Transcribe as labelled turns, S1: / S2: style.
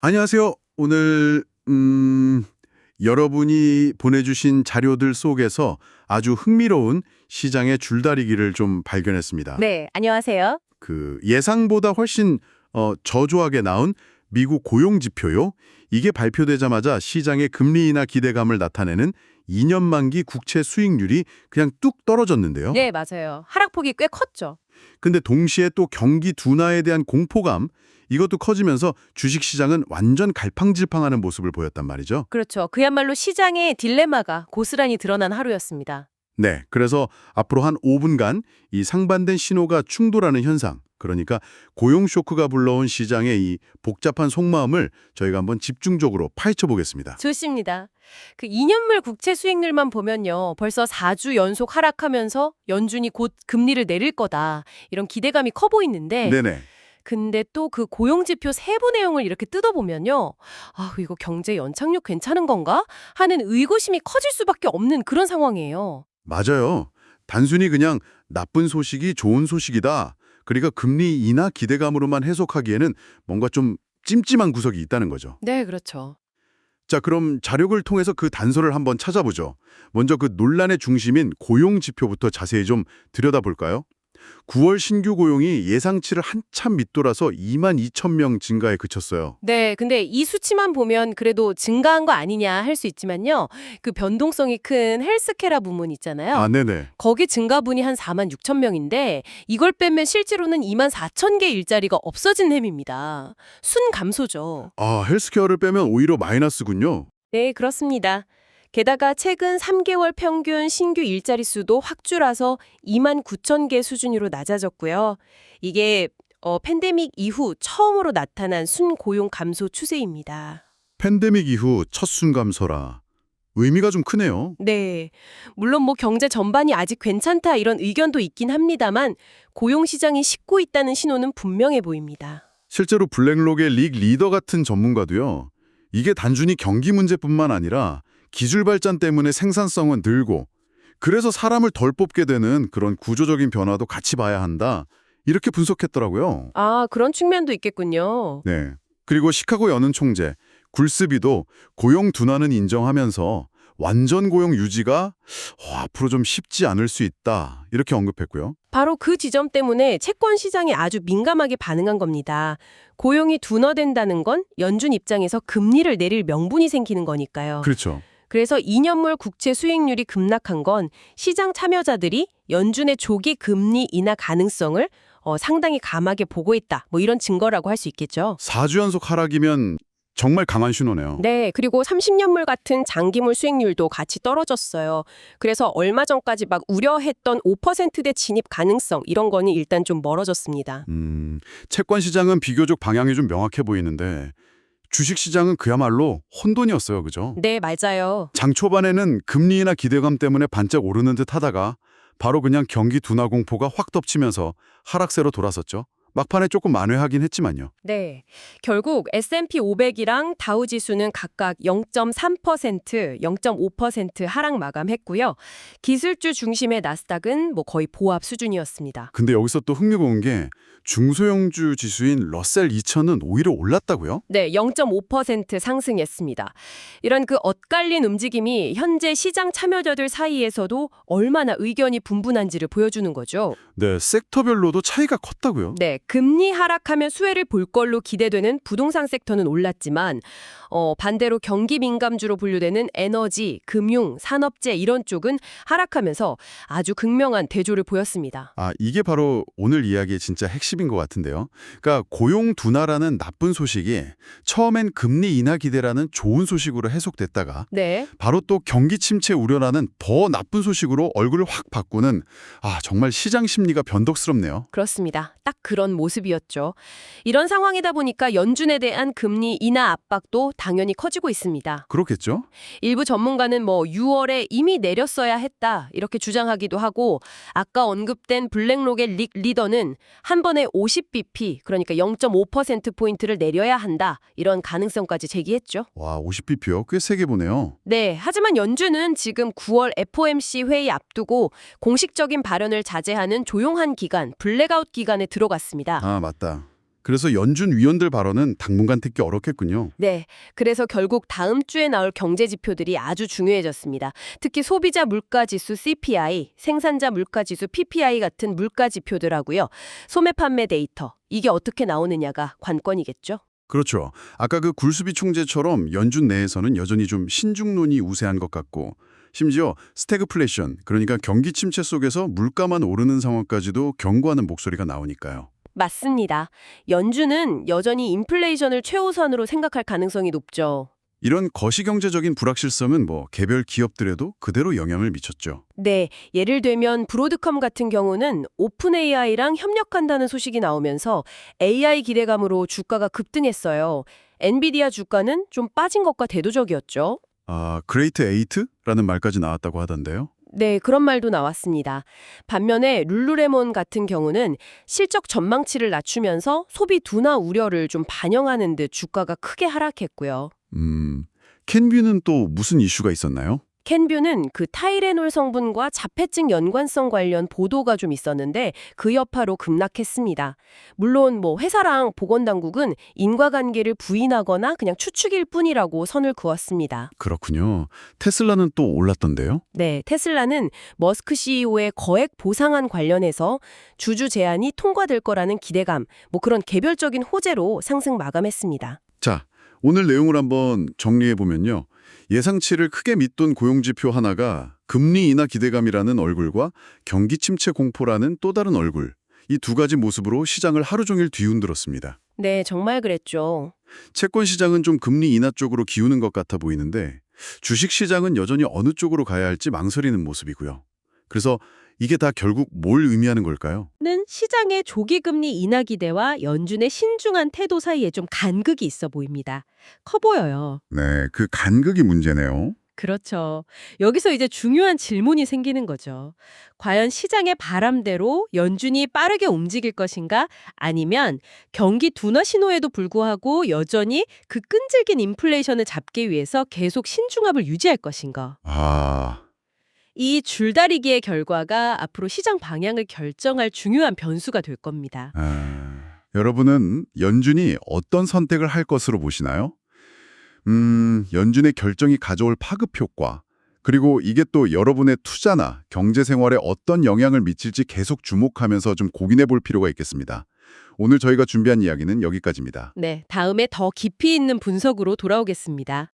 S1: 안녕하세요. 오늘 여러분이 보내주신 자료들 속에서 아주 흥미로운 시장의 줄다리기를 좀 발견했습니다.
S2: 네, 안녕하세요.
S1: 예상보다 훨씬 저조하게 나온 미국 고용 지표요. 이게 발표되자마자 시장의 금리 인하 기대감을 나타내는 2년 만기 국채 수익률이 그냥 뚝 떨어졌는데요.
S2: 네, 맞아요. 하락폭이 꽤 컸죠.
S1: 근데 동시에 또 경기 둔화에 대한 공포감, 이것도 커지면서 주식시장은 완전 갈팡질팡하는 모습을 보였단 말이죠.
S2: 그렇죠. 그야말로 시장의 딜레마가 고스란히 드러난 하루였습니다.
S1: 네, 그래서 앞으로 한 5분간 이 상반된 신호가 충돌하는 현상, 그러니까 고용 쇼크가 불러온 시장의 이 복잡한 속마음을 저희가 한번 집중적으로 파헤쳐 보겠습니다.
S2: 좋습니다. 그 2년물 국채 수익률만 보면요. 벌써 4주 연속 하락하면서 연준이 곧 금리를 내릴 거다. 이런 기대감이 커 보이는데
S1: 네네.
S2: 근데 또 그 고용지표 세부 내용을 이렇게 뜯어보면요. 아, 이거 경제 연착륙 괜찮은 건가? 하는 의구심이 커질 수밖에 없는 그런 상황이에요.
S1: 맞아요. 단순히 그냥 나쁜 소식이 좋은 소식이다. 그러니까 금리 인하 기대감으로만 해석하기에는 뭔가 좀 찜찜한 구석이 있다는 거죠.
S2: 네, 그렇죠.
S1: 자, 그럼 자료를 통해서 그 단서를 한번 찾아보죠. 먼저 그 논란의 중심인 고용 지표부터 자세히 좀 들여다볼까요? 9월 신규 고용이 예상치를 한참 밑돌아서 22,000명 증가에 그쳤어요.
S2: 네, 근데 이 수치만 보면 그래도 증가한 거 아니냐 할 수 있지만요. 그 변동성이 큰 헬스케라 부문 있잖아요.
S1: 네네.
S2: 거기 증가분이 한 4만 6천 명인데 이걸 빼면 실제로는 2만 4천 개 일자리가 없어진 셈입니다. 순 감소죠.
S1: 헬스케어를 빼면 오히려 마이너스군요.
S2: 네, 그렇습니다. 게다가 최근 3개월 평균 신규 일자리 수도 확 줄어서 2만 9천 개 수준으로 낮아졌고요. 이게 팬데믹 이후 처음으로 나타난 순고용 감소 추세입니다.
S1: 팬데믹 이후 첫 순감소라. 의미가 좀 크네요.
S2: 네. 물론 뭐 경제 전반이 아직 괜찮다 이런 의견도 있긴 합니다만 고용 시장이 식고 있다는 신호는 분명해 보입니다.
S1: 실제로 블랙록의 리더 같은 전문가도요. 이게 단순히 경기 문제뿐만 아니라 기술 발전 때문에 생산성은 늘고 그래서 사람을 덜 뽑게 되는 그런 구조적인 변화도 같이 봐야 한다. 이렇게 분석했더라고요.
S2: 아, 그런 측면도 있겠군요.
S1: 네. 그리고 시카고 연은 총재 굴스비도 고용 둔화는 인정하면서 완전 고용 유지가 앞으로 좀 쉽지 않을 수 있다. 이렇게 언급했고요.
S2: 바로 그 지점 때문에 채권 시장이 아주 민감하게 반응한 겁니다. 고용이 둔화된다는 건 연준 입장에서 금리를 내릴 명분이 생기는 거니까요.
S1: 그렇죠.
S2: 그래서 2년물 국채 수익률이 급락한 건 시장 참여자들이 연준의 조기 금리 인하 가능성을 상당히 감하게 보고 있다. 뭐 이런 증거라고 할 수 있겠죠.
S1: 4주 연속 하락이면 정말 강한 신호네요.
S2: 네, 그리고 30년물 같은 장기물 수익률도 같이 떨어졌어요. 그래서 얼마 전까지 막 우려했던 5%대 진입 가능성 이런 거는 일단 좀 멀어졌습니다.
S1: 채권 시장은 비교적 방향이 좀 명확해 보이는데 주식 시장은 그야말로 혼돈이었어요. 그죠?
S2: 네, 맞아요.
S1: 장 초반에는 금리 인하 기대감 때문에 반짝 오르는 듯 하다가 바로 그냥 경기 둔화 공포가 확 덮치면서 하락세로 돌아섰죠. 막판에 조금 만회하긴 했지만요.
S2: 네. 결국 S&P 500이랑 다우 지수는 각각 0.3%, 0.5% 하락 마감했고요. 기술주 중심의 나스닥은 뭐 거의 보합 수준이었습니다.
S1: 근데 여기서 또 흥미로운 게 중소형주 지수인 러셀 2000은 오히려 올랐다고요?
S2: 네, 0.5% 상승했습니다. 이런 그 엇갈린 움직임이 현재 시장 참여자들 사이에서도 얼마나 의견이 분분한지를 보여주는 거죠.
S1: 네, 섹터별로도 차이가 컸다고요?
S2: 네, 금리 하락하면 수혜를 볼 걸로 기대되는 부동산 섹터는 올랐지만 반대로 경기 민감주로 분류되는 에너지, 금융, 산업재 이런 쪽은 하락하면서 아주 극명한 대조를 보였습니다.
S1: 이게 바로 오늘 이야기의 진짜 핵심인 것 같은데요. 그러니까 고용 둔화라는 나쁜 소식이 처음엔 금리 인하 기대라는 좋은 소식으로 해석됐다가
S2: 네.
S1: 바로 또 경기 침체 우려라는 더 나쁜 소식으로 얼굴을 확 바꾸는 정말 시장 심리가 변덕스럽네요.
S2: 그렇습니다. 딱 그런 모습이었죠. 이런 상황이다 보니까 연준에 대한 금리 인하 압박도 당연히 커지고 있습니다.
S1: 그렇겠죠?
S2: 일부 전문가는 6월에 이미 내렸어야 했다 이렇게 주장하기도 하고 아까 언급된 블랙록의 리더는 한 번에 50bp 그러니까 0.5%포인트를 내려야 한다 이런 가능성까지 제기했죠.
S1: 와, 50bp요? 꽤 세게 보네요.
S2: 네, 하지만 연준은 지금 9월 FOMC 회의 앞두고 공식적인 발언을 자제하는 조용한 기간, 블랙아웃 기간에 들어갔습니다.
S1: 맞다. 그래서 연준 위원들 발언은 당분간 듣기 어렵겠군요.
S2: 네, 그래서 결국 다음 주에 나올 경제 지표들이 아주 중요해졌습니다. 특히 소비자 물가지수 CPI, 생산자 물가지수 PPI 같은 물가 지표들하고요. 소매 판매 데이터, 이게 어떻게 나오느냐가 관건이겠죠?
S1: 그렇죠. 아까 그 굴수비 총재처럼 연준 내에서는 여전히 좀 신중론이 우세한 것 같고 심지어 스태그플레이션, 그러니까 경기 침체 속에서 물가만 오르는 상황까지도 경고하는 목소리가 나오니까요.
S2: 맞습니다. 연준은 여전히 인플레이션을 최우선으로 생각할 가능성이 높죠.
S1: 이런 거시경제적인 불확실성은 개별 기업들에도 그대로 영향을 미쳤죠.
S2: 네, 예를 들면 브로드컴 같은 경우는 오픈 AI랑 협력한다는 소식이 나오면서 AI 기대감으로 주가가 급등했어요. 엔비디아 주가는 좀 빠진 것과 대조적이었죠.
S1: 아, 그레이트 에이트라는 말까지 나왔다고 하던데요.
S2: 네, 그런 말도 나왔습니다. 반면에 룰루레몬 같은 경우는 실적 전망치를 낮추면서 소비 둔화 우려를 좀 반영하는 듯 주가가 크게 하락했고요.
S1: 캔뷰는 또 무슨 이슈가 있었나요?
S2: 캔뷰는 그 타이레놀 성분과 자폐증 연관성 관련 보도가 좀 있었는데 그 여파로 급락했습니다. 물론 회사랑 보건당국은 인과관계를 부인하거나 그냥 추측일 뿐이라고 선을 그었습니다.
S1: 그렇군요. 테슬라는 또 올랐던데요?
S2: 네, 테슬라는 머스크 CEO의 거액 보상안 관련해서 주주 제한이 통과될 거라는 기대감, 그런 개별적인 호재로 상승 마감했습니다.
S1: 자, 오늘 내용을 한번 정리해보면요. 예상치를 크게 밑돈 고용지표 하나가 금리 인하 기대감이라는 얼굴과 경기 침체 공포라는 또 다른 얼굴, 이 두 가지 모습으로 시장을 하루 종일 뒤흔들었습니다.
S2: 네, 정말 그랬죠.
S1: 채권 시장은 좀 금리 인하 쪽으로 기우는 것 같아 보이는데 주식 시장은 여전히 어느 쪽으로 가야 할지 망설이는 모습이고요. 그래서 이게 다 결국 뭘 의미하는 걸까요?
S3: 는 시장의 조기 금리 인하 기대와 연준의 신중한 태도 사이에 좀 간극이 있어 보입니다. 커 보여요.
S1: 네, 그 간극이 문제네요.
S3: 그렇죠. 여기서 이제 중요한 질문이 생기는 거죠. 과연 시장의 바람대로 연준이 빠르게 움직일 것인가? 아니면 경기 둔화 신호에도 불구하고 여전히 그 끈질긴 인플레이션을 잡기 위해서 계속 신중함을 유지할 것인가? 이 줄다리기의 결과가 앞으로 시장 방향을 결정할 중요한 변수가 될 겁니다.
S1: 여러분은 연준이 어떤 선택을 할 것으로 보시나요? 연준의 결정이 가져올 파급 효과, 그리고 이게 또 여러분의 투자나 경제 생활에 어떤 영향을 미칠지 계속 주목하면서 좀 고민해 볼 필요가 있겠습니다. 오늘 저희가 준비한 이야기는 여기까지입니다.
S3: 네, 다음에 더 깊이 있는 분석으로 돌아오겠습니다.